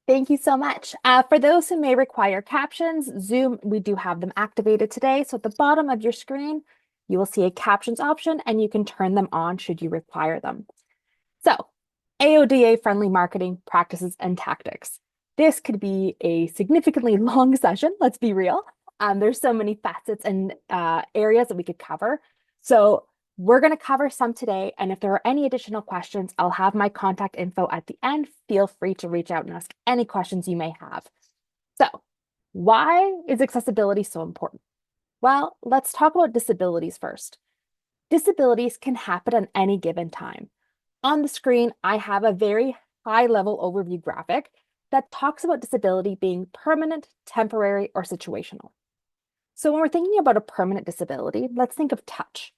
Thank you so much. For those who may require captions, Zoom, we do have them activated today. So at the bottom of your screen, you will see a captions option and you can turn them on should you require them. So AODA-friendly marketing practices and tactics. This could be a significantly long session, let's be real. There's so many facets and areas that we could cover. So we're going to cover some today. And if there are any additional questions, I'll have my contact info at the end. Feel free to reach out and ask any questions you may have. So why is accessibility so important? Well, let's talk about disabilities first. Disabilities can happen at any given time. On the screen, I have a very high-level overview graphic that talks about disability being permanent, temporary, or situational. So when we're thinking about a permanent disability, let's think of touch.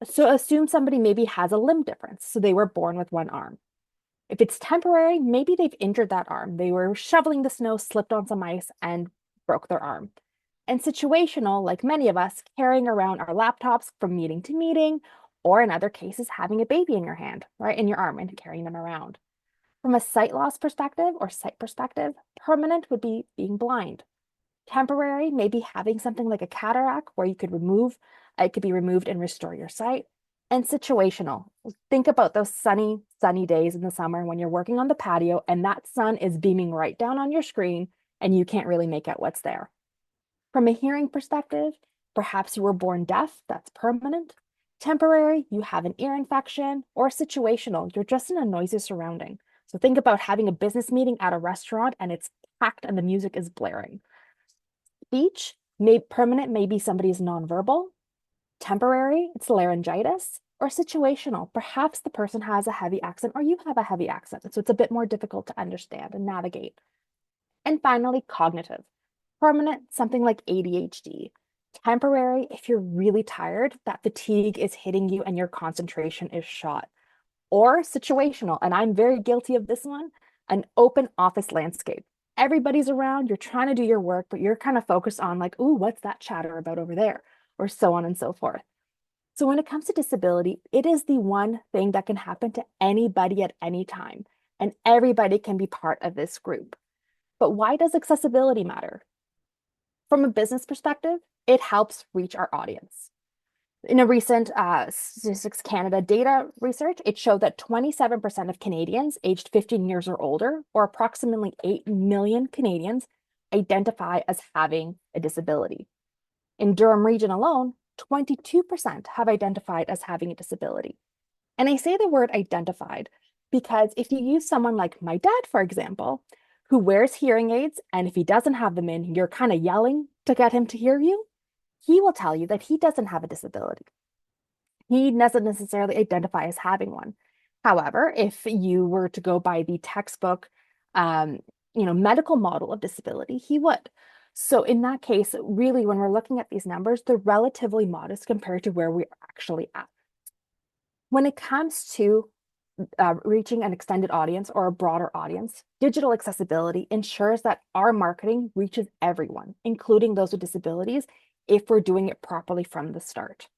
So assume somebody maybe has a limb difference, so they were born with one arm. If it's temporary, maybe they've injured that arm. They were shoveling the snow, slipped on some ice, and broke their arm. And situational, like many of us, carrying around our laptops from meeting to meeting, or in other cases, having a baby in your hand, right, in your arm and carrying them around. From a sight loss perspective or sight perspective, permanent would be being blind. Temporary, maybe having something like a cataract where you could remove, it could be removed and restore your sight. And situational, think about those sunny days in the summer when you're working on the patio and that sun is beaming right down on your screen and you can't really make out what's there. From a hearing perspective, perhaps you were born deaf, that's permanent. Temporary, you have an ear infection, or situational, you're just in a noisy surrounding. So think about having a business meeting at a restaurant and it's packed and the music is blaring. Speech, permanent, maybe somebody is nonverbal. Temporary, it's laryngitis. Or situational, perhaps the person has a heavy accent or you have a heavy accent, so it's a bit more difficult to understand and navigate. And finally, cognitive. Permanent, something like ADHD. Temporary, if you're really tired, that fatigue is hitting you and your concentration is shot. Or situational, and I'm very guilty of this one, an open office landscape. Everybody's around, you're trying to do your work, but you're kind of focused on like, ooh, what's that chatter about over there? Or so on and so forth. So when it comes to disability, it is the one thing that can happen to anybody at any time, and everybody can be part of this group. But why does accessibility matter? From a business perspective, it helps reach our audience. In a recent Statistics Canada data research, it showed that 27% of Canadians aged 15 years or older, or approximately 8 million Canadians, identify as having a disability. In Durham region alone, 22% have identified as having a disability. And I say the word identified because if you use someone like my dad, for example, who wears hearing aids, and if he doesn't have them in, you're kind of yelling to get him to hear you, he will tell you that he doesn't have a disability. He doesn't necessarily identify as having one. However, if you were to go by the textbook, medical model of disability, he would. So in that case, really, when we're looking at these numbers, they're relatively modest compared to where we're actually at. When it comes to reaching an extended audience or a broader audience, digital accessibility ensures that our marketing reaches everyone, including those with disabilities, if we're doing it properly from the start.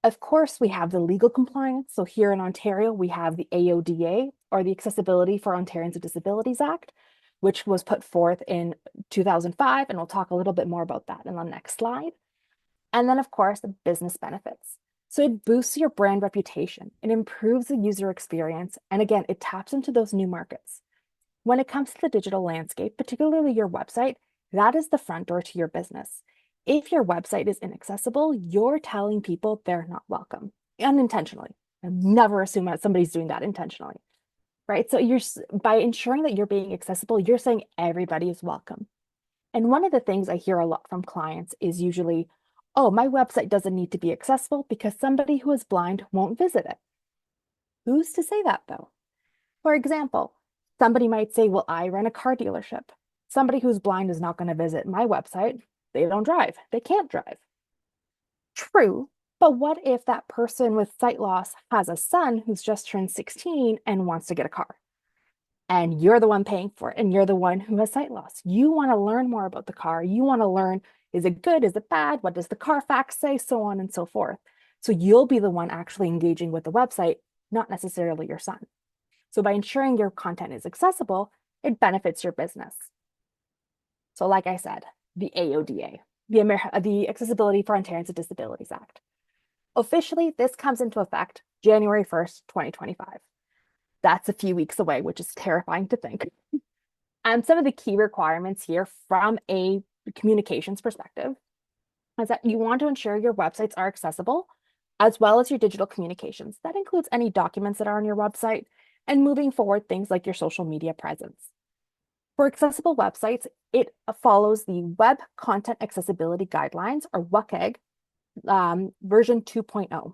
Of course, we have the legal compliance. So here in Ontario, we have the AODA, or the Accessibility for Ontarians with Disabilities Act, which was put forth in 2005, and we'll talk a little bit more about that in the next slide. And then, of course, the business benefits. So it boosts your brand reputation, it improves the user experience, and again, it taps into those new markets. When it comes to the digital landscape, particularly your website, that is the front door to your business. If your website is inaccessible, you're telling people they're not welcome, unintentionally. I never assume that somebody's doing that intentionally, right? So by ensuring that you're being accessible, you're saying everybody is welcome. And one of the things I hear a lot from clients is usually, oh, my website doesn't need to be accessible because somebody who is blind won't visit it. Who's to say that though? For example, somebody might say, well, I run a car dealership. Somebody who's blind is not going to visit my website. They don't drive. They can't drive. True, but what if that person with sight loss has a son who's just turned 16 and wants to get a car? And you're the one paying for it, and you're the one who has sight loss. You want to learn more about the car. You want to learn, is it good? Is it bad? What does the Carfax say? So on and so forth. So you'll be the one actually engaging with the website, not necessarily your son. So by ensuring your content is accessible, it benefits your business. So like I said, the AODA, the Accessibility for Ontarians with Disabilities Act. Officially, this comes into effect January 1st, 2025. That's a few weeks away, which is terrifying to think. And some of the key requirements here from a communications perspective is that you want to ensure your websites are accessible, as well as your digital communications. That includes any documents that are on your website and moving forward things like your social media presence. For accessible websites, it follows the Web Content Accessibility Guidelines, or WCAG, version 2.0.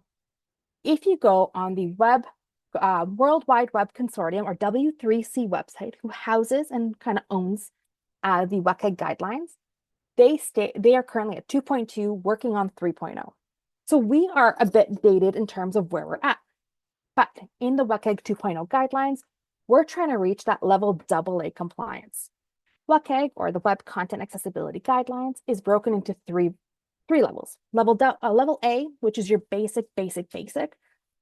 If you go on the World Wide Web Consortium, or W3C website, who houses and kind of owns the WCAG guidelines, they are currently at 2.2, working on 3.0. So we are a bit dated in terms of where we're at. But in the WCAG 2.0 guidelines, we're trying to reach that level AA compliance. WCAG, or the Web Content Accessibility Guidelines, is broken into three levels. Level A, which is your basic.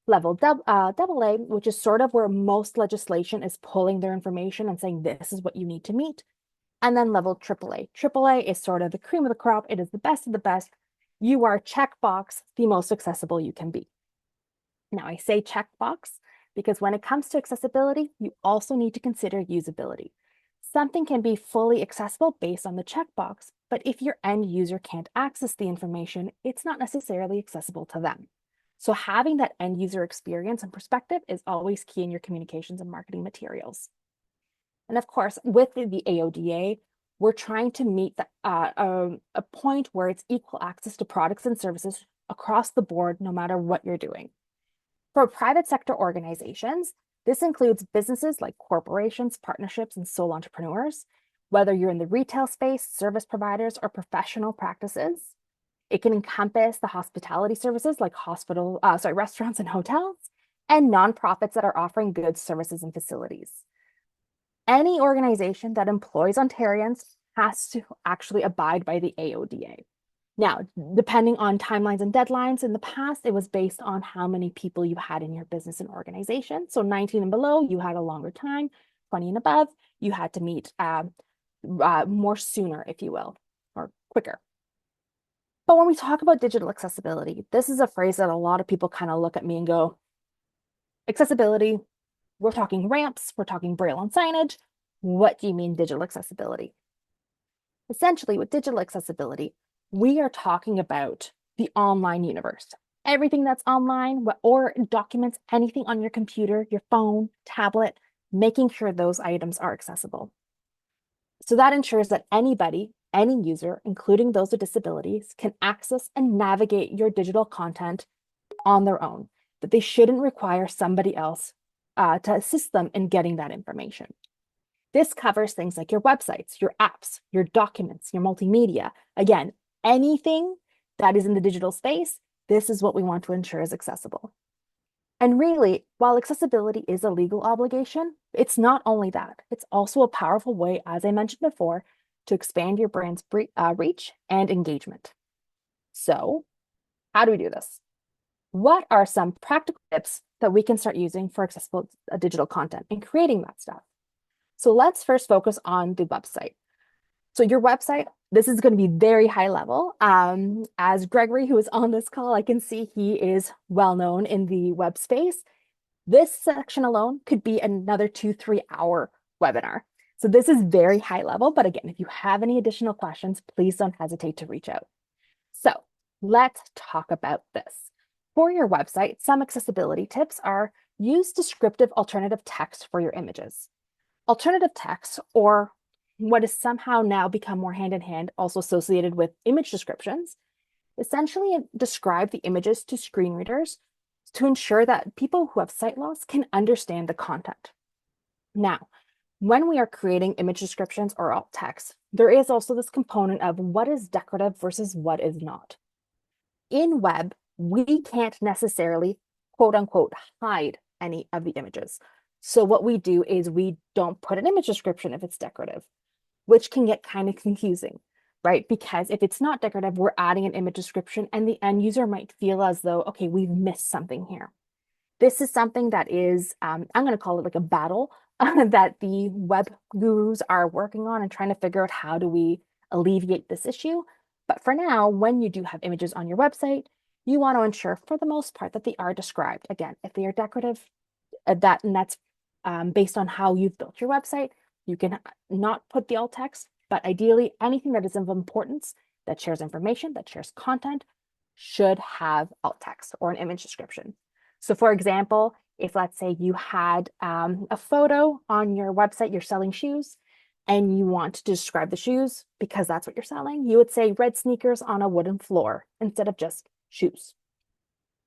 Level AA, which is sort of where most legislation is pulling their information and saying this is what you need to meet. And then level AAA. AAA is sort of the cream of the crop. It is the best of the best. You are checkbox, the most accessible you can be. Now, I say checkbox because when it comes to accessibility, you also need to consider usability. Something can be fully accessible based on the checkbox, but if your end user can't access the information, it's not necessarily accessible to them. So having that end user experience and perspective is always key in your communications and marketing materials. And of course, with the AODA, we're trying to meet a point where it's equal access to products and services across the board, no matter what you're doing. For private sector organizations, this includes businesses like corporations, partnerships, and sole entrepreneurs, whether you're in the retail space, service providers, or professional practices. It can encompass the hospitality services like restaurants and hotels, and nonprofits that are offering goods, services, and facilities. Any organization that employs Ontarians has to actually abide by the AODA. Now, depending on timelines and deadlines, in the past, it was based on how many people you had in your business and organization. So 19 and below, you had a longer time. 20 and above, you had to meet more sooner, if you will, or quicker. But when we talk about digital accessibility, this is a phrase that a lot of people kind of look at me and go, accessibility, we're talking ramps, we're talking braille and signage. What do you mean digital accessibility? Essentially, with digital accessibility, we are talking about the online universe. Everything that's online or documents, anything on your computer, your phone, tablet, making sure those items are accessible. So that ensures that anybody, any user, including those with disabilities, can access and navigate your digital content on their own, that they shouldn't require somebody else to assist them in getting that information. This covers things like your websites, your apps, your documents, your multimedia. Again, anything that is in the digital space, this is what we want to ensure is accessible. And really, while accessibility is a legal obligation, it's not only that. It's also a powerful way, as I mentioned before, to expand your brand's reach and engagement. So, how do we do this? What are some practical tips that we can start using for accessible digital content and creating that stuff? So let's first focus on the website. So your website, this is going to be very high level. As Gregory, who is on this call, I can see he is well known in the web space. This section alone could be another 2-3 hour webinar. So this is very high level, but again, if you have any additional questions, please don't hesitate to reach out. So let's talk about this. For your website, some accessibility tips are use descriptive alternative text for your images. Alternative text, or what has somehow now become more hand in hand, also associated with image descriptions, essentially describe the images to screen readers to ensure that people who have sight loss can understand the content. Now, when we are creating image descriptions or alt text, there is also this component of what is decorative versus what is not. In web, we can't necessarily, quote unquote, hide any of the images. So what we do is we don't put an image description if it's decorative, which can get kind of confusing, right? Because if it's not decorative, we're adding an image description and the end user might feel as though, okay, we've missed something here. This is something that is, I'm going to call it like a battle that the web gurus are working on and trying to figure out how do we alleviate this issue. But for now, when you do have images on your website, you want to ensure for the most part that they are described. Again, if they are decorative, that's based on how you've built your website. You can not put the alt text, but ideally anything that is of importance that shares information, that shares content, should have alt text or an image description. So for example, if let's say you had a photo on your website, you're selling shoes, and you want to describe the shoes because that's what you're selling, you would say red sneakers on a wooden floor instead of just shoes.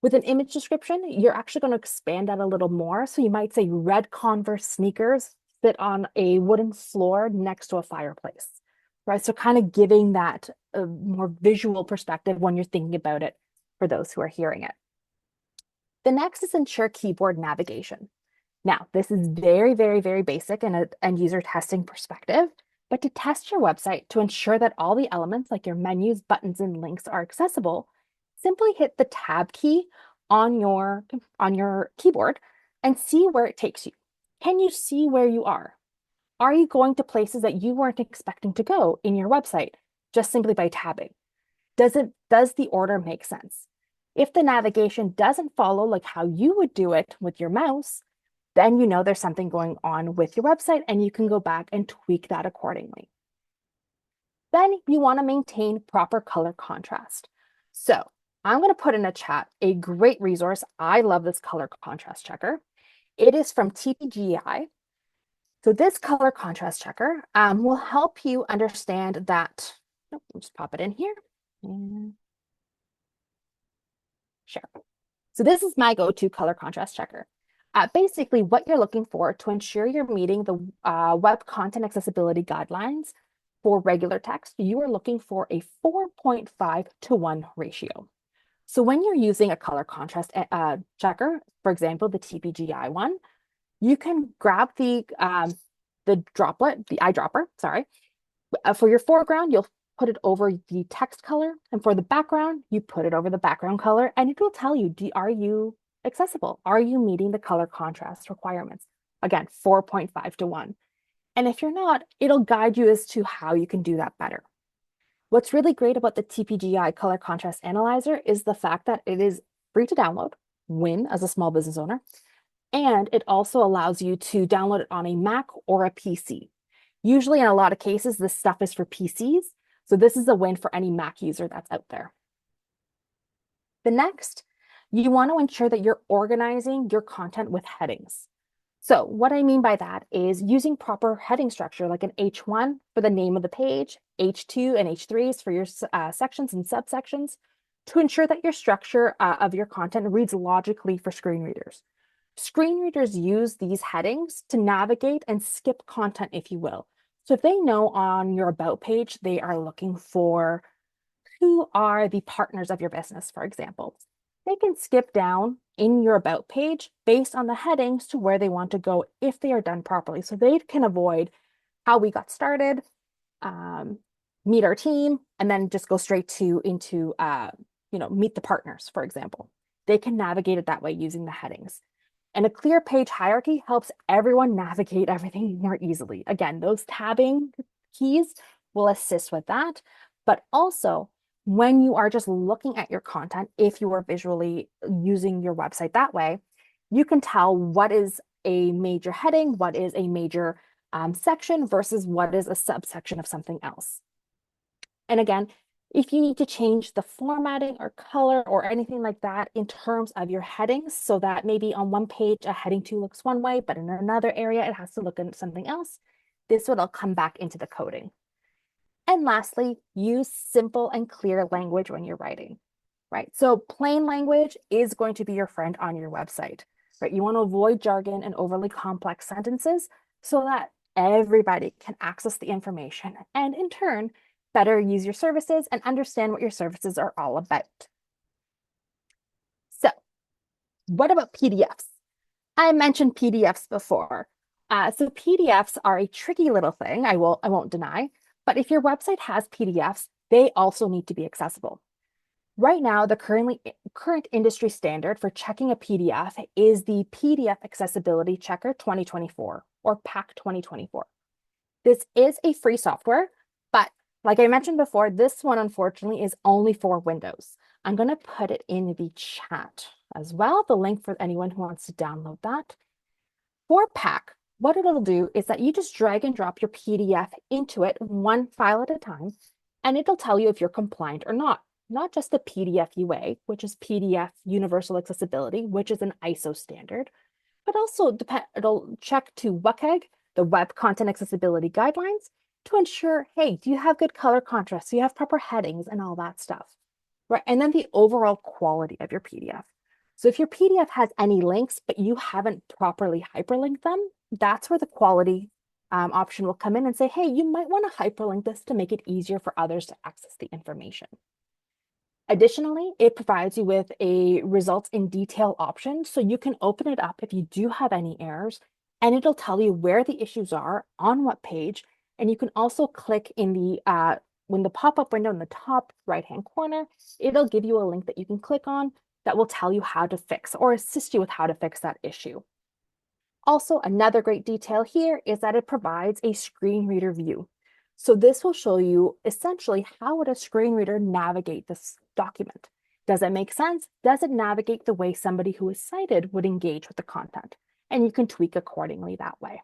With an image description, you're actually going to expand that a little more. So you might say red Converse sneakers sit on a wooden floor next to a fireplace, right? So kind of giving that more visual perspective when you're thinking about it for those who are hearing it. The next is ensure keyboard navigation. Now, this is very, very, very basic in an end user testing perspective, but to test your website to ensure that all the elements like your menus, buttons, and links are accessible, simply hit the tab key on your keyboard and see where it takes you. Can you see where you are? Are you going to places that you weren't expecting to go in your website just simply by tabbing? Does the order make sense? If the navigation doesn't follow like how you would do it with your mouse, then you know there's something going on with your website and you can go back and tweak that accordingly. Then you want to maintain proper color contrast. So I'm going to put in a chat a great resource. I love this color contrast checker. It is from TPGI. So this color contrast checker will help you understand that. I'll just pop it in here. And share. So this is my go-to color contrast checker. Basically, what you're looking for to ensure you're meeting the web content accessibility guidelines for regular text, you are looking for a 4.5 to 1 ratio. So when you're using a color contrast checker, for example, the TPGI one, you can grab the eyedropper, sorry. For your foreground, you'll put it over the text color, and for the background, you put it over the background color, and it will tell you, are you accessible? Are you meeting the color contrast requirements? Again, 4.5 to 1. And if you're not, it'll guide you as to how you can do that better. What's really great about the TPGI Color Contrast Analyzer is the fact that it is free to download, win as a small business owner, and it also allows you to download it on a Mac or a PC. Usually in a lot of cases, this stuff is for PCs, so this is a win for any Mac user that's out there. The next, you want to ensure that you're organizing your content with headings. So what I mean by that is using proper heading structure, like an H1 for the name of the page, H2 and H3s for your sections and subsections, to ensure that your structure of your content reads logically for screen readers. Screen readers use these headings to navigate and skip content, if you will. So if they know on your About page, they are looking for who are the partners of your business, for example, they can skip down in your About page based on the headings to where they want to go if they are done properly. So they can avoid how we got started, meet our team, and then just go straight into meet the partners, for example. They can navigate it that way using the headings. And a clear page hierarchy helps everyone navigate everything more easily. Again, those tabbing keys will assist with that, but also when you are just looking at your content, if you are visually using your website that way, you can tell what is a major heading, what is a major section versus what is a subsection of something else. And again, if you need to change the formatting or color or anything like that in terms of your headings, so that maybe on one page a heading 2 looks one way, but in another area it has to look at something else, this will come back into the coding. And lastly, use simple and clear language when you're writing, right? So plain language is going to be your friend on your website, right? You want to avoid jargon and overly complex sentences so that everybody can access the information and in turn, better use your services and understand what your services are all about. So what about PDFs? I mentioned PDFs before. So PDFs are a tricky little thing, I won't deny, but if your website has PDFs, they also need to be accessible. Right now, the current industry standard for checking a PDF is the PDF Accessibility Checker 2024 or PAC 2024. This is a free software, but like I mentioned before, this one unfortunately is only for Windows. I'm going to put it in the chat as well, the link for anyone who wants to download that. For PAC, what it'll do is that you just drag and drop your PDF into it one file at a time, and it'll tell you if you're compliant or not just the PDF UA, which is PDF Universal Accessibility, which is an ISO standard, but also it'll check to WCAG, the Web Content Accessibility Guidelines, to ensure, hey, do you have good color contrast? Do you have proper headings and all that stuff, right? And then the overall quality of your PDF. So if your PDF has any links, but you haven't properly hyperlinked them, that's where the quality option will come in and say, hey, you might want to hyperlink this to make it easier for others to access the information. Additionally, it provides you with a results in detail option, so you can open it up if you do have any errors, and it'll tell you where the issues are, on what page, and you can also click in the when the pop-up window in the top right-hand corner, it'll give you a link that you can click on that will tell you how to fix or assist you with how to fix that issue. Also, another great detail here is that it provides a screen reader view. So this will show you essentially how would a screen reader navigate this document. Does it make sense? Does it navigate the way somebody who is sighted would engage with the content? And you can tweak accordingly that way.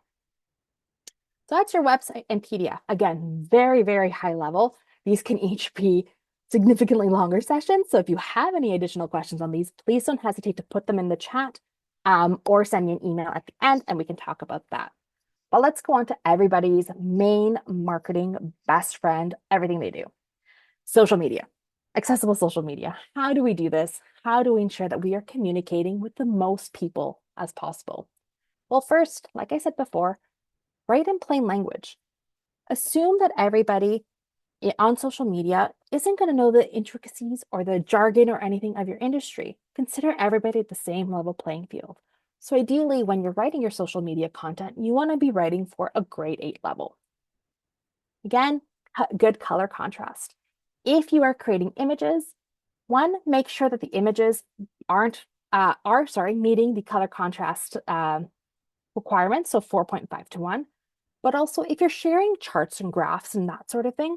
So that's your website and PDF. Again, very, very high level. These can each be significantly longer sessions. So if you have any additional questions on these, please don't hesitate to put them in the chat or send me an email at the end and we can talk about that. But let's go on to everybody's main marketing best friend, everything they do. Social media, accessible social media. How do we do this? How do we ensure that we are communicating with the most people as possible? Well, first, like I said before, write in plain language. Assume that everybody on social media isn't going to know the intricacies or the jargon or anything of your industry. Consider everybody at the same level playing field. So ideally, when you're writing your social media content, you want to be writing for a grade 8 level. Again, good color contrast. If you are creating images, one, make sure that the images are meeting the color contrast requirements, so 4.5 to 1. But also, if you're sharing charts and graphs and that sort of thing,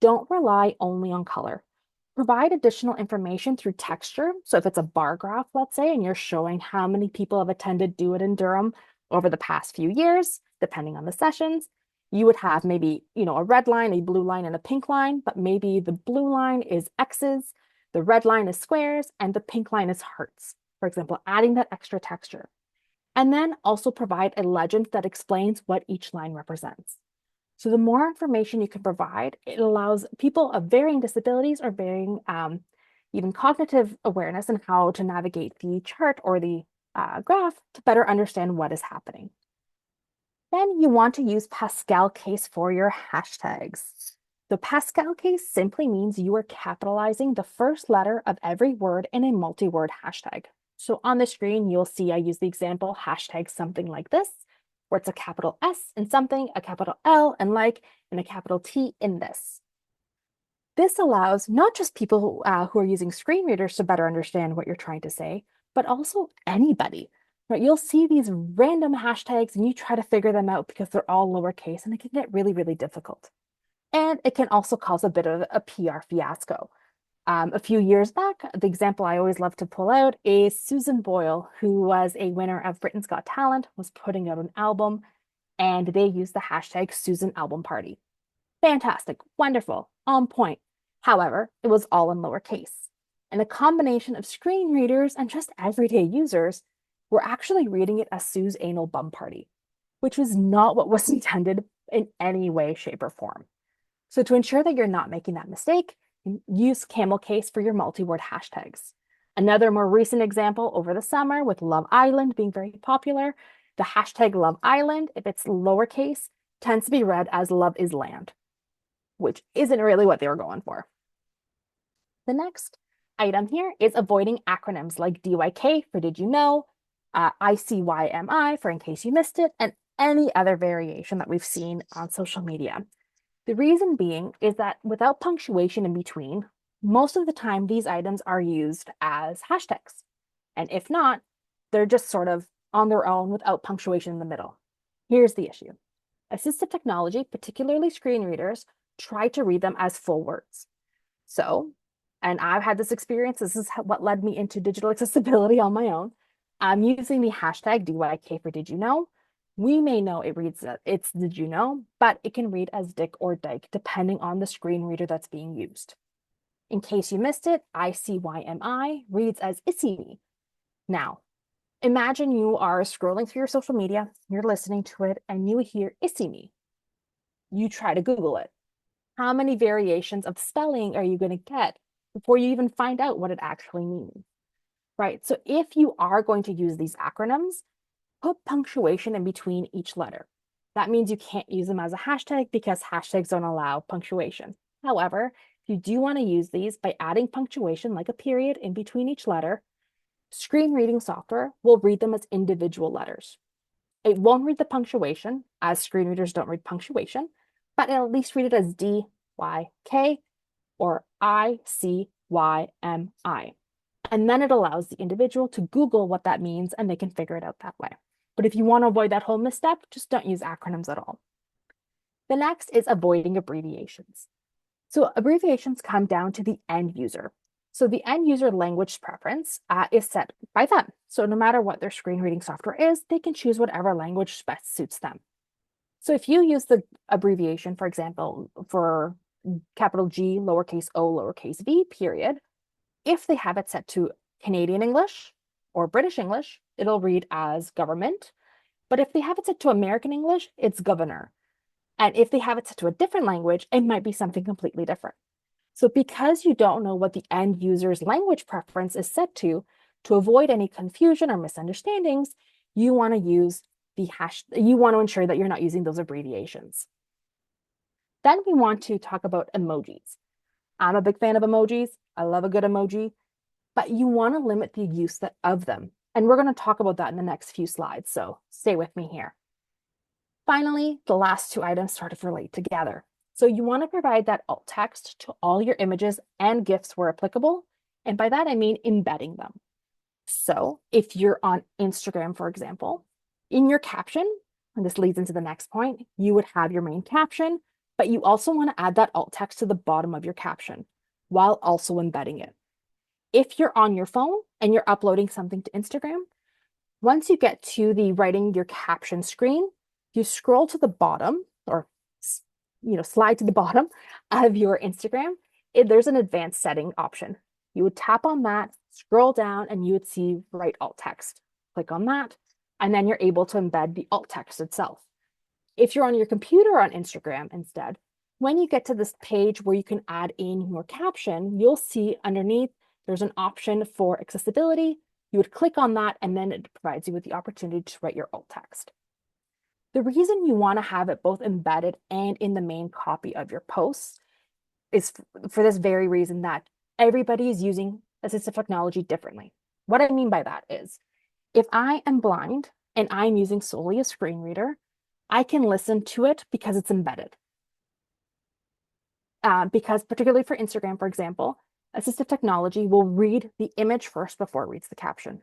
don't rely only on color. Provide additional information through texture. So if it's a bar graph, let's say, and you're showing how many people have attended Do It in Durham over the past few years, depending on the sessions, you would have maybe, a red line, a blue line, and a pink line, but maybe the blue line is X's, the red line is squares, and the pink line is hearts. For example, adding that extra texture. And then also provide a legend that explains what each line represents. So the more information you can provide, it allows people of varying disabilities or varying even cognitive awareness and how to navigate the chart or the graph to better understand what is happening. Then you want to use Pascal case for your hashtags. The Pascal case simply means you are capitalizing the first letter of every word in a multi-word hashtag. So on the screen, you'll see I use the example hashtag something like this, where it's a capital S in something, a capital L and like, and a capital T in this. This allows not just people who are using screen readers to better understand what you're trying to say, but also anybody. Right? You'll see these random hashtags and you try to figure them out because they're all lowercase and it can get really, really difficult. And it can also cause a bit of a PR fiasco. A few years back, the example I always love to pull out is Susan Boyle, who was a winner of Britain's Got Talent, was putting out an album, and they used the hashtag Susan Album Party. Fantastic, wonderful, on point. However, it was all in lowercase. And a combination of screen readers and just everyday users were actually reading it as Sue's Anal Bum Party, which was not what was intended in any way, shape, or form. So to ensure that you're not making that mistake, use camel case for your multi-word hashtags. Another more recent example over the summer with Love Island being very popular, the hashtag Love Island, if it's lowercase, tends to be read as Love is Land, which isn't really what they were going for. The next item here is avoiding acronyms like DYK for Did You Know, ICYMI for In Case You Missed It, and any other variation that we've seen on social media. The reason being is that without punctuation in between, Most of the time, these items are used as hashtags. And if not, they're just sort of on their own without punctuation in the middle. Here's the issue. Assistive technology, particularly screen readers, try to read them as full words. So, and I've had this experience. This is what led me into digital accessibility on my own. I'm using the hashtag DYK for did you know? We may know it reads it's did you know, but it can read as Dick or Dyke depending on the screen reader that's being used. In case you missed it, ICYMI reads as Issy. Now, imagine you are scrolling through your social media, you're listening to it, and you hear Issy. You try to Google it. How many variations of spelling are you going to get before you even find out what it actually means? Right? So if you are going to use these acronyms, put punctuation in between each letter. That means you can't use them as a hashtag because hashtags don't allow punctuation. However, if you do want to use these by adding punctuation like a period in between each letter, screen reading software will read them as individual letters. It won't read the punctuation, as screen readers don't read punctuation, but it'll at least read it as DYK or ICYMI. And then it allows the individual to Google what that means and they can figure it out that way. But if you want to avoid that whole misstep, just don't use acronyms at all. The next is avoiding abbreviations. So abbreviations come down to the end user. So the end user language preference is set by them. So no matter what their screen reading software is, they can choose whatever language best suits them. So if you use the abbreviation, for example, for capital G, lowercase o, lowercase v, period, if they have it set to Canadian English or British English, it'll read as government. But if they have it set to American English, it's governor. And if they have it set to a different language, it might be something completely different. So because you don't know what the end user's language preference is set to avoid any confusion or misunderstandings, you want to use you want to ensure that you're not using those abbreviations. Then we want to talk about emojis. I'm a big fan of emojis. I love a good emoji, but you want to limit the use of them. And we're going to talk about that in the next few slides, so stay with me here. Finally, the last two items sort of relate together. So you want to provide that alt text to all your images and GIFs where applicable. And by that, I mean embedding them. So if you're on Instagram, for example, in your caption, and this leads into the next point, you would have your main caption, but you also want to add that alt text to the bottom of your caption while also embedding it. If you're on your phone and you're uploading something to Instagram, once you get to the writing your caption screen, you scroll to the bottom or slide to the bottom of your Instagram. There's an advanced setting option. You would tap on that, scroll down, and you would see write alt text. Click on that, and then you're able to embed the alt text itself. If you're on your computer on Instagram instead, when you get to this page where you can add in your caption, you'll see underneath there's an option for accessibility. You would click on that, and then it provides you with the opportunity to write your alt text. The reason you want to have it both embedded and in the main copy of your posts is for this very reason that everybody is using assistive technology differently. What I mean by that is, if I am blind and I'm using solely a screen reader, I can listen to it because it's embedded. Because particularly for Instagram, for example, assistive technology will read the image first before it reads the caption.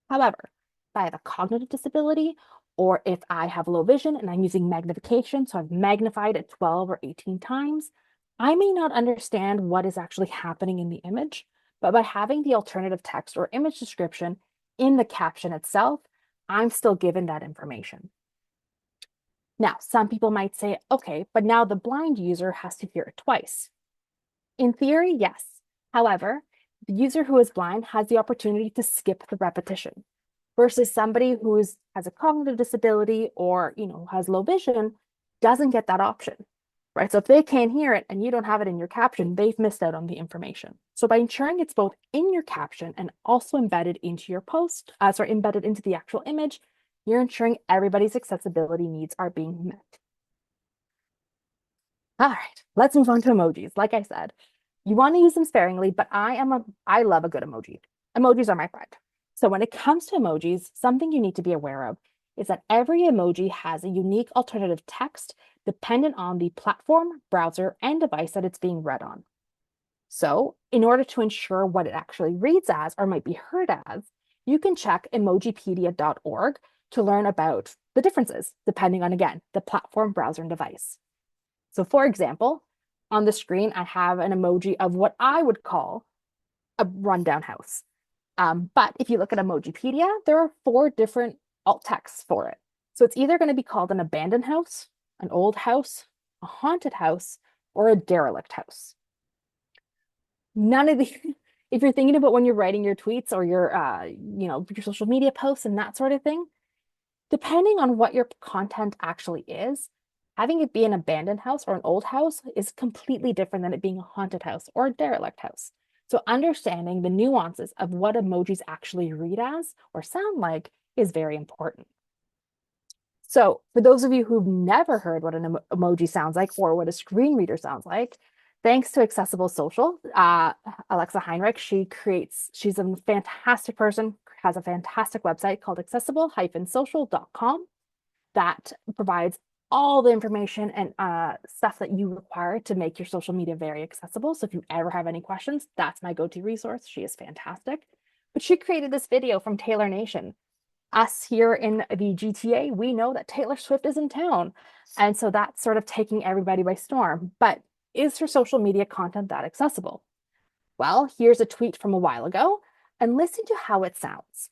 However, if I have a cognitive disability, or if I have low vision and I'm using magnification, so I've magnified it 12 or 18 times, I may not understand what is actually happening in the image, but by having the alternative text or image description in the caption itself, I'm still given that information. Now, some people might say, okay, but now the blind user has to hear it twice. In theory, yes. However, the user who is blind has the opportunity to skip the repetition versus somebody who has a cognitive disability or has low vision doesn't get that option, right? So if they can't hear it and you don't have it in your caption, they've missed out on the information. So by ensuring it's both in your caption and also embedded into your post, embedded into the actual image, you're ensuring everybody's accessibility needs are being met. All right, let's move on to emojis. Like I said, you want to use them sparingly, but I love a good emoji. Emojis are my friend. So when it comes to emojis, something you need to be aware of is that every emoji has a unique alternative text dependent on the platform, browser, and device that it's being read on. So in order to ensure what it actually reads as or might be heard as, you can check emojipedia.org to learn about the differences, depending on, again, the platform, browser, and device. So for example, on the screen, I have an emoji of what I would call a rundown house. But if you look at Emojipedia, there are 4 different alt texts for it. So it's either going to be called an abandoned house, an old house, a haunted house, or a derelict house. None of the, if you're thinking about when you're writing your tweets or your social media posts and that sort of thing, depending on what your content actually is, having it be an abandoned house or an old house is completely different than it being a haunted house or a derelict house. So understanding the nuances of what emojis actually read as or sound like is very important. So for those of you who've never heard what an emoji sounds like or what a screen reader sounds like, thanks to Accessible Social, Alexa Heinrich, she's a fantastic person, has a fantastic website called accessible-social.com that provides all the information and stuff that you require to make your social media very accessible. So if you ever have any questions, that's my go-to resource. She is fantastic. But she created this video from Taylor Nation. Us here in the GTA, we know that Taylor Swift is in town. And so that's sort of taking everybody by storm. But is her social media content that accessible? Well, here's a tweet from a while ago, and listen to how it sounds.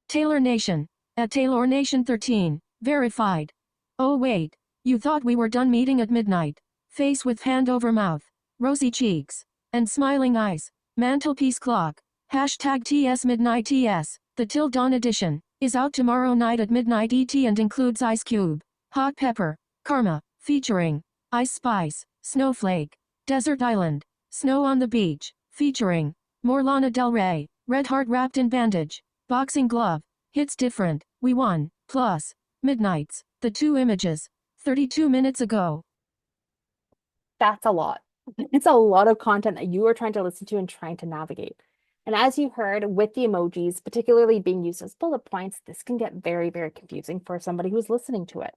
Taylor Nation, at Taylor Nation 13, verified. Oh wait, you thought we were done meeting at midnight. Face with hand over mouth, rosy cheeks, and smiling eyes, mantelpiece clock, hashtag TS Midnight TS, the Till Dawn edition, is out tomorrow night at midnight ET and includes Ice Cube, Hot Pepper, Karma, featuring Ice Spice, Snowflake, Desert Island, Snow on the Beach, featuring more Lana Del Rey, Red Heart Wrapped in Bandage, Boxing Glove, Hits Different, We Won, plus, Midnights, the 2 images, 32 minutes ago. That's a lot. It's a lot of content that you are trying to listen to and trying to navigate. And as you heard with the emojis, particularly being used as bullet points, this can get very, very confusing for somebody who's listening to it.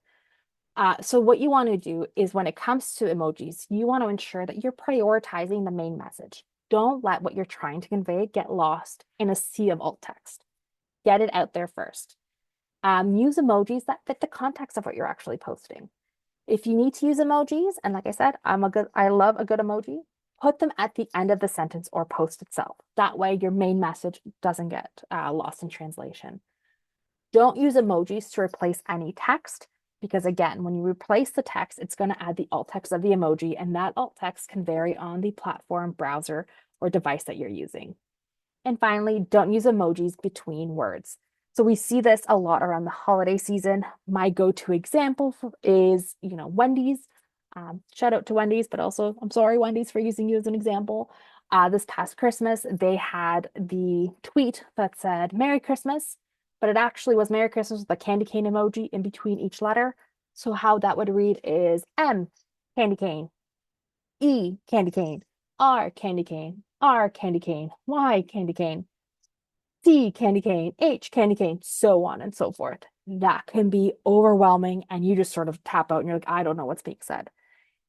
So what you want to do is when it comes to emojis, you want to ensure that you're prioritizing the main message. Don't let what you're trying to convey get lost in a sea of alt text. Get it out there first. Use emojis that fit the context of what you're actually posting. If you need to use emojis, and like I said, I love a good emoji, put them at the end of the sentence or post itself. That way your main message doesn't get lost in translation. Don't use emojis to replace any text because again, when you replace the text, it's going to add the alt text of the emoji and that alt text can vary on the platform, browser, or device that you're using. And finally, don't use emojis between words. So we see this a lot around the holiday season. My go-to example is, Wendy's. Shout out to Wendy's, but also I'm sorry, Wendy's, for using you as an example. This past Christmas, they had the tweet that said Merry Christmas, but it actually was Merry Christmas with a candy cane emoji in between each letter. So how that would read is M, candy cane, E, candy cane, R, candy cane, R, candy cane, Y, candy cane, C, candy cane, H, candy cane, so on and so forth. That can be overwhelming and you just sort of tap out and you're like, I don't know what's being said.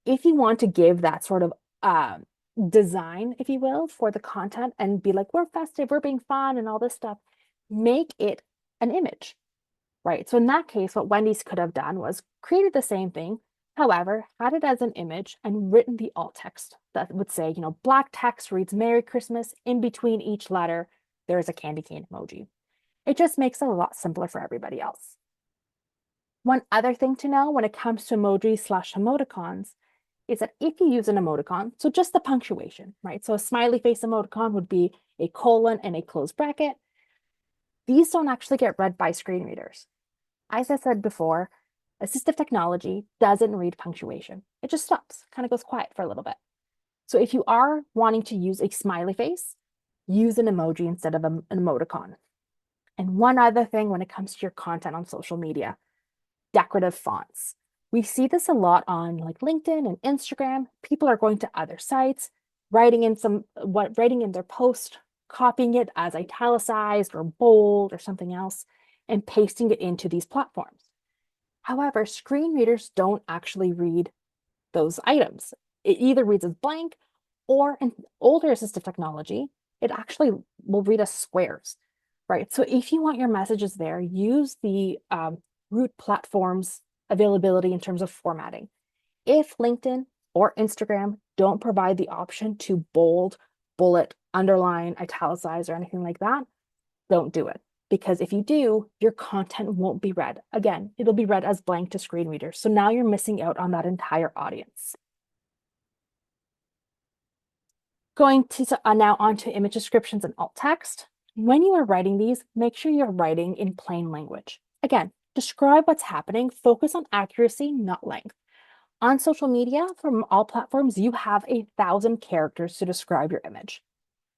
If you want to give that sort of design, if you will, for the content and be like, we're festive, we're being fun and all this stuff, make it an image, right? So in that case, what Wendy's could have done was created the same thing, however, had it as an image and written the alt text that would say, black text reads Merry Christmas. In between each letter, there's a candy cane emoji. It just makes it a lot simpler for everybody else. One other thing to know when it comes to emojis/emoticons is that if you use an emoticon, so just the punctuation, right? So a smiley face emoticon would be a colon and a closed bracket. These don't actually get read by screen readers. As I said before, assistive technology doesn't read punctuation. It just stops, kind of goes quiet for a little bit. So if you are wanting to use a smiley face, use an emoji instead of an emoticon. And one other thing when it comes to your content on social media, decorative fonts. We see this a lot on like LinkedIn and Instagram. People are going to other sites, writing in their post, copying it as italicized or bold or something else, and pasting it into these platforms. However, screen readers don't actually read those items. It either reads as blank or in older assistive technology, it actually will read as squares, right? So if you want your messages there, use the root platform's availability in terms of formatting. If LinkedIn or Instagram don't provide the option to bold, bullet, underline, italicize, or anything like that, don't do it. Because if you do, your content won't be read. Again, it'll be read as blank to screen readers. So now you're missing out on that entire audience. Going to now onto image descriptions and alt text. When you are writing these, make sure you're writing in plain language. Again, describe what's happening, focus on accuracy, not length. On social media, from all platforms, you have 1,000 characters to describe your image.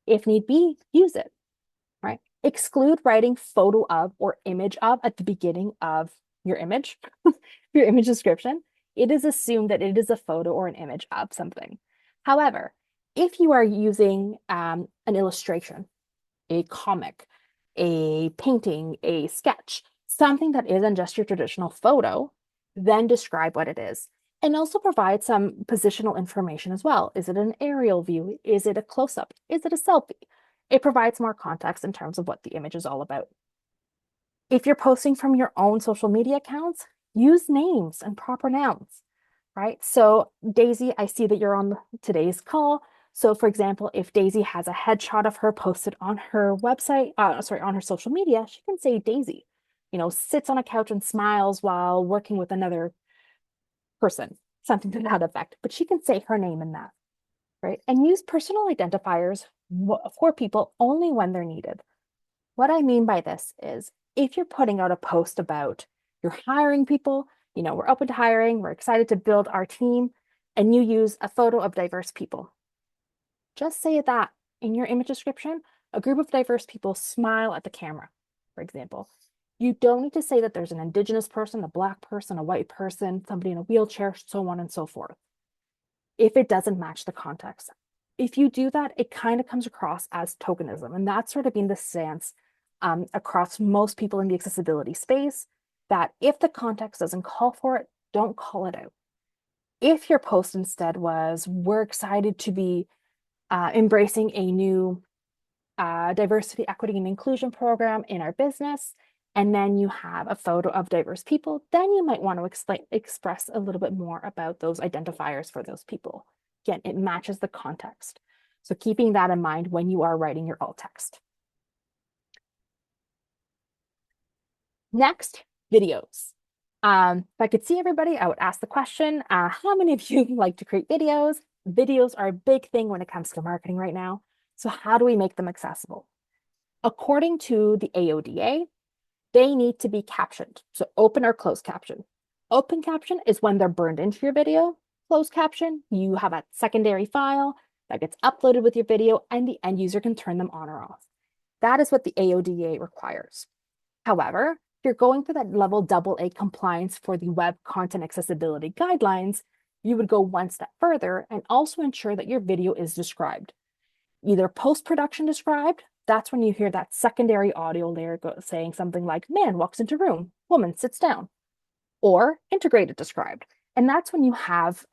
If need be, use it, right? Exclude writing photo of or image of at the beginning of your image, your image description. It is assumed that it is a photo or an image of something. However, if you are using an illustration, a comic, a painting, a sketch, something that isn't just your traditional photo, then describe what it is. And also provide some positional information as well. Is it an aerial view? Is it a close-up? Is it a selfie? It provides more context in terms of what the image is all about. If you're posting from your own social media accounts, use names and proper nouns, right? So Daisy, I see that you're on today's call. So for example, if Daisy has a headshot of her posted on her website, on her social media, she can say Daisy, sits on a couch and smiles while working with another person, something to that effect. But she can say her name in that, right? And use personal identifiers for people only when they're needed. What I mean by this is if you're putting out a post about you're hiring people, we're open to hiring, we're excited to build our team, and you use a photo of diverse people, just say that in your image description, a group of diverse people smile at the camera, for example. You don't need to say that there's an Indigenous person, a Black person, a white person, somebody in a wheelchair, so on and so forth, if it doesn't match the context. If you do that, it kind of comes across as tokenism. And that's sort of been the stance across most people in the accessibility space, that if the context doesn't call for it, don't call it out. If your post instead was, we're excited to be embracing a new diversity, equity, and inclusion program in our business, and then you have a photo of diverse people, then you might want to express a little bit more about those identifiers for those people. Again, it matches the context. So keeping that in mind when you are writing your alt text. Next, videos. If I could see everybody, I would ask the question, how many of you like to create videos? Videos are a big thing when it comes to marketing right now. So how do we make them accessible? According to the AODA, they need to be captioned. So open or closed caption. Open caption is when they're burned into your video. Closed caption, you have a secondary file that gets uploaded with your video and the end user can turn them on or off. That is what the AODA requires. However, if you're going for that level AA compliance for the Web Content Accessibility Guidelines, you would go one step further and also ensure that your video is described. Either post-production described, that's when you hear that secondary audio layer saying something like, man walks into room, woman sits down, or integrated described. And that's when you have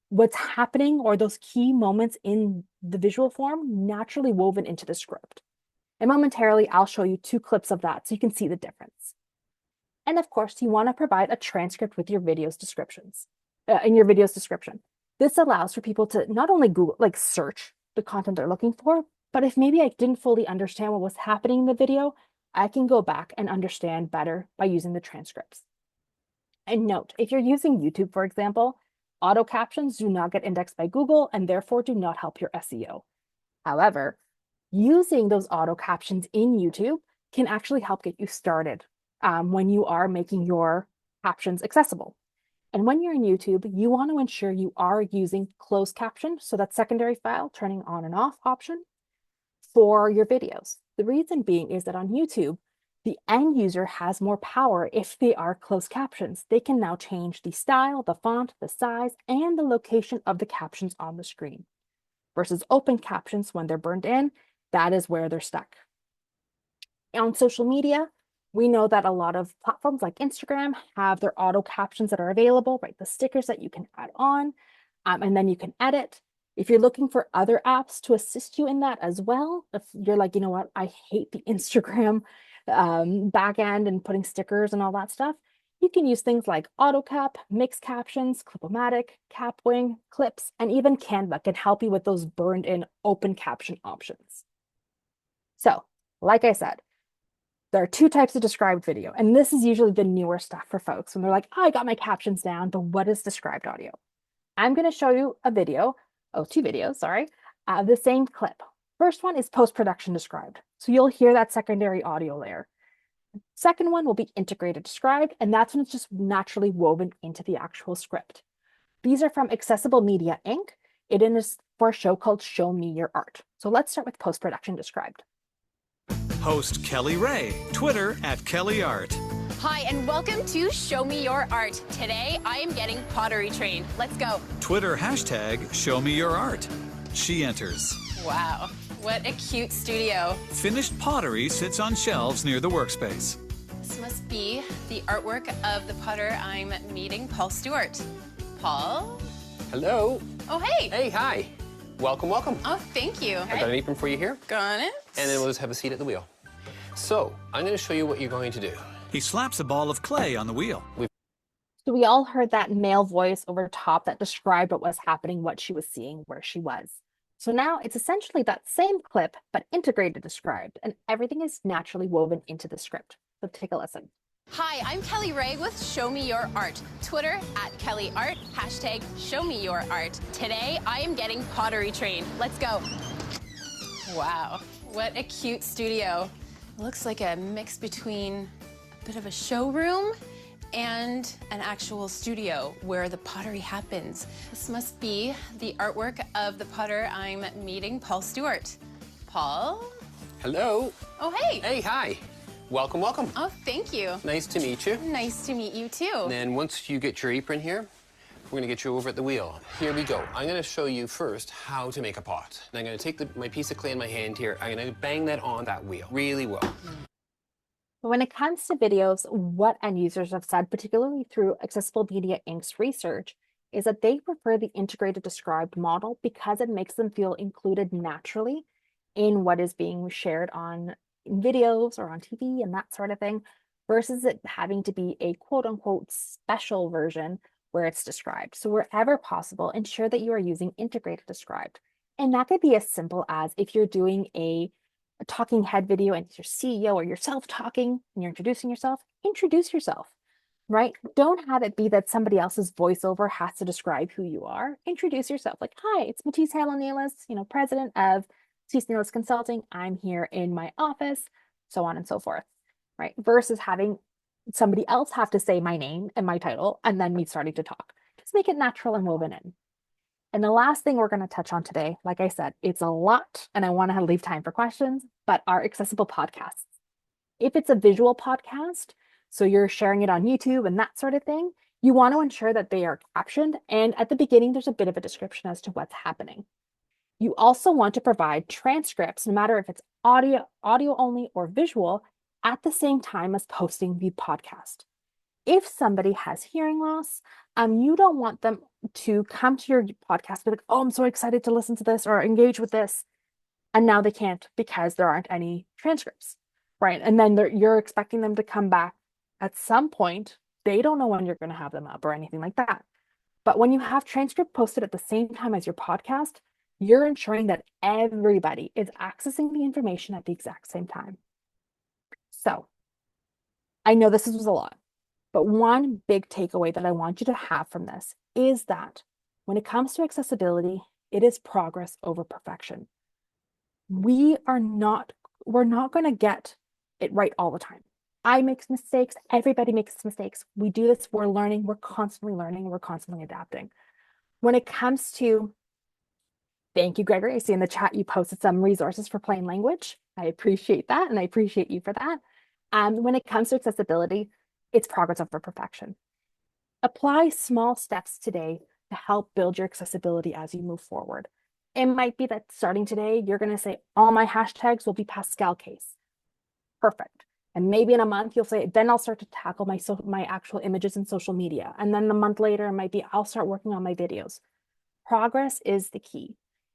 what's happening or those key moments in the visual form naturally woven into the script. And momentarily, I'll show you 2 clips of that so you can see the difference. And of course, you want to provide a transcript with your video's descriptions, in your video's description. This allows for people to not only Google, search the content they're looking for, but if maybe I didn't fully understand what was happening in the video, I can go back and understand better by using the transcripts. And note, if you're using YouTube, for example, auto captions do not get indexed by Google and therefore do not help your SEO. However, using those auto captions in YouTube can actually help get you started when you are making your captions accessible. And when you're in YouTube, you want to ensure you are using closed caption, so that secondary file turning on and off option for your videos. The reason being is that on YouTube, the end user has more power if they are closed captions. They can now change the style, the font, the size, and the location of the captions on the screen. Versus open captions, when they're burned in, that is where they're stuck. On social media, we know that a lot of platforms like Instagram have their auto captions that are available, right? The stickers that you can add on, and then you can edit. If you're looking for other apps to assist you in that as well, if you're like, you know what, I hate the Instagram back end and putting stickers and all that stuff, you can use things like AutoCap, Mixed Captions, Clipomatic, Capwing, Clips, and even Canva can help you with those burned in open caption options. So, like I said, there are two types of described video, and this is usually the newer stuff for folks when they're like, oh, I got my captions down, but what is described audio? I'm going to show you a video, two videos, sorry, the same clip. First one is post-production described. So you'll hear that secondary audio layer. Second one will be integrated described, and that's when it's just naturally woven into the actual script. These are from Accessible Media Inc. It is for a show called Show Me Your Art. So let's start with post-production described. Host Kelly Ray, Twitter @KellyArt. Hi, and welcome to Show Me Your Art. Today, I am getting pottery trained. Let's go. Twitter #ShowMeYourArt. She enters. Wow, what a cute studio. Finished pottery sits on shelves near the workspace. This must be the artwork of the potter I'm meeting, Paul Stewart. Paul? Hello. Oh, hey. Hey, hi. Welcome, welcome. Oh, thank you. I got an apron for you here. Got it. And then we'll just have a seat at the wheel. So, I'm going to show you what you're going to do. He slaps a ball of clay on the wheel. So we all heard that male voice over top that described what was happening, what she was seeing, where she was. So now it's essentially that same clip, but integrated described, and everything is naturally woven into the script. So take a listen. Hi, I'm Kelly Ray with Show Me Your Art. Twitter @KellyArt, #ShowMeYourArt. Today, I am getting pottery trained. Let's go. Wow, what a cute studio. Looks like a mix between a bit of a showroom and an actual studio where the pottery happens. This must be the artwork of the potter I'm meeting, Paul Stewart. Paul? Hello. Oh, hey. Hey, hi. Welcome, welcome. Oh, thank you. Nice to meet you. Nice to meet you, too. And then once you get your apron here, we're going to get you over at the wheel. Here we go. I'm going to show you first how to make a pot. And I'm going to take my piece of clay in my hand here. I'm going to bang that on that wheel really well. But when it comes to videos, what end users have said, particularly through Accessible Media Inc.'s research, is that they prefer the integrated described model because it makes them feel included naturally in what is being shared on videos or on TV and that sort of thing, versus it having to be a quote unquote special version where it's described. So wherever possible, ensure that you are using integrated described. And that could be as simple as if you're doing a talking head video and it's your CEO or yourself talking and you're introduce yourself, right? Don't have it be that somebody else's voiceover has to describe who you are. Introduce yourself like, hi, it's Matisse Halonelis, president of Matisse Nelis Consulting. I'm here in my office, so on and so forth, right? Versus having somebody else have to say my name and my title and then me starting to talk. Just make it natural and woven in. And the last thing we're going to touch on today, like I said, it's a lot and I want to leave time for questions, but are accessible podcasts. If it's a visual podcast, so you're sharing it on YouTube and that sort of thing, you want to ensure that they are captioned. And at the beginning, there's a bit of a description as to what's happening. You also want to provide transcripts, no matter if it's audio only or visual, at the same time as posting the podcast. If somebody has hearing loss, you don't want them to come to your podcast and be like, oh, I'm so excited to listen to this or engage with this. And now they can't because there aren't any transcripts, right? And then you're expecting them to come back at some point. They don't know when you're going to have them up or anything like that. But when you have transcript posted at the same time as your podcast, you're ensuring that everybody is accessing the information at the exact same time. So I know this was a lot, but one big takeaway that I want you to have from this is that when it comes to accessibility, it is progress over perfection. We're not going to get it right all the time. I make mistakes. Everybody makes mistakes. We do this. We're learning. We're constantly learning. We're constantly adapting. When it comes to, thank you, Gregory. I see in the chat you posted some resources for plain language. I appreciate that, and I appreciate you for that. When it comes to accessibility, it's progress over perfection. Apply small steps today to help build your accessibility as you move forward. It might be that starting today, you're going to say, all my hashtags will be Pascal case. Perfect. And maybe in a month, you'll say, then I'll start to tackle my actual images in social media. And then a month later, it might be, I'll start working on my videos. Progress is the key.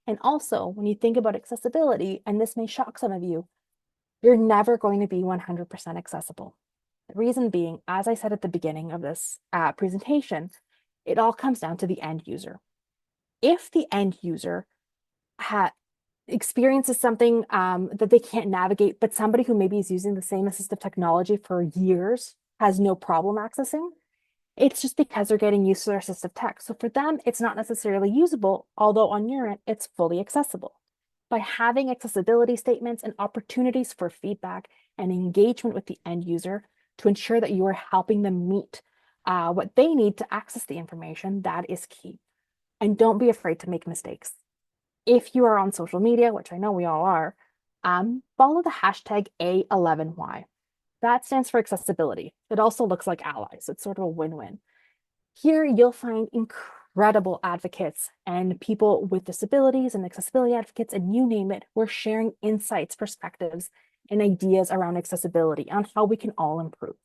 And also, when you think about accessibility, and this may shock some of you, you're never going to be 100% accessible. The reason being, as I said at the beginning of this presentation, it all comes down to the end user. If the end user experiences something that they can't navigate, but somebody who maybe is using the same assistive technology for years has no problem accessing, it's just because they're getting used to their assistive tech. So for them, it's not necessarily usable, although on your end, it's fully accessible. By having accessibility statements and opportunities for feedback and engagement with the end user to ensure that you are helping them meet what they need to access the information, that is key. And don't be afraid to make mistakes. If you are on social media, which I know we all are, follow the hashtag A11Y. That stands for accessibility. It also looks like allies. It's sort of a win-win. Here you'll find incredible advocates and people with disabilities and accessibility advocates, and you name it. We're sharing insights, perspectives, and ideas around accessibility on how we can all improve.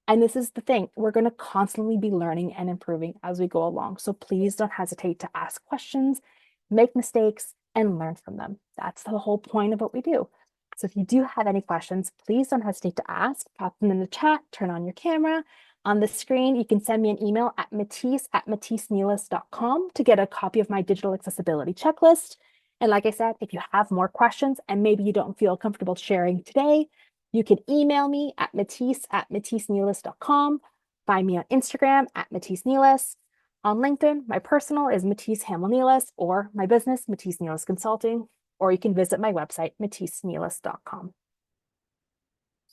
And this is the thing, we're going to constantly be learning and improving as we go along. So please don't hesitate to ask questions, make mistakes, and learn from them. That's the whole point of what we do. So if you do have any questions, please don't hesitate to ask, pop them in the chat, turn on your camera. On the screen, you can send me an email at matisse@matisseneelis.com to get a copy of my digital accessibility checklist. And like I said, if you have more questions and maybe you don't feel comfortable sharing today, you can email me at matisse@matisseneelis.com. Find me on Instagram at matisseneelis. On LinkedIn, my personal is Matisse Hamel-Neelis, or my business, Matisse Neelis Consulting, or you can visit my website, matisseneelis.com.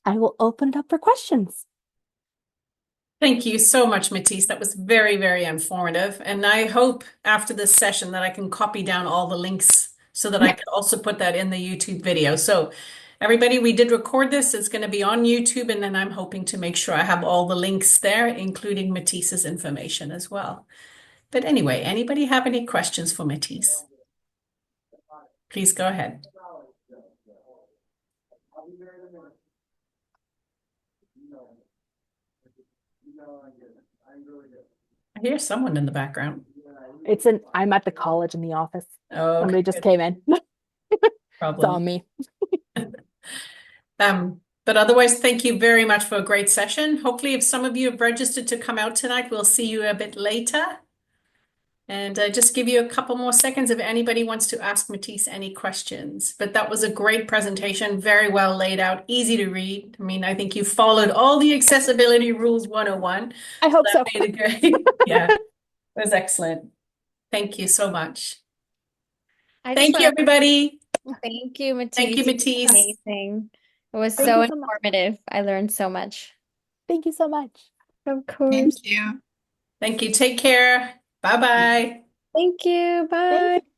I will open it up for questions. Thank you so much, Matisse. That was very, very informative. And I hope after this session that I can copy down all the links so that I can also put that in the YouTube video. So everybody, we did record this. It's going to be on YouTube, and then I'm hoping to make sure I have all the links there, including Matisse's information as well. But anyway, anybody have any questions for Matisse? Please go ahead. I hear someone in the background. I'm at the college in the office. Oh, Somebody just came in. It's problem. on me. But otherwise, thank you very much for a great session. Hopefully, if some of you have registered to come out tonight, we'll see you a bit later. And just give you a couple more seconds if anybody wants to ask Matisse any questions. But that was a great presentation, very well laid out, easy to read. I mean, I think you followed all the accessibility rules 101. I hope so. That made it great. Yeah, it was excellent. Thank you so much. Thank you, everybody. Thank you, Matisse. Thank you, Matisse. Amazing. It was Thank so you so much. informative. I learned so much. Thank you so much. Of course. Thank you. Thank you. Take care. Bye-bye. Thank you. Bye. Thank you.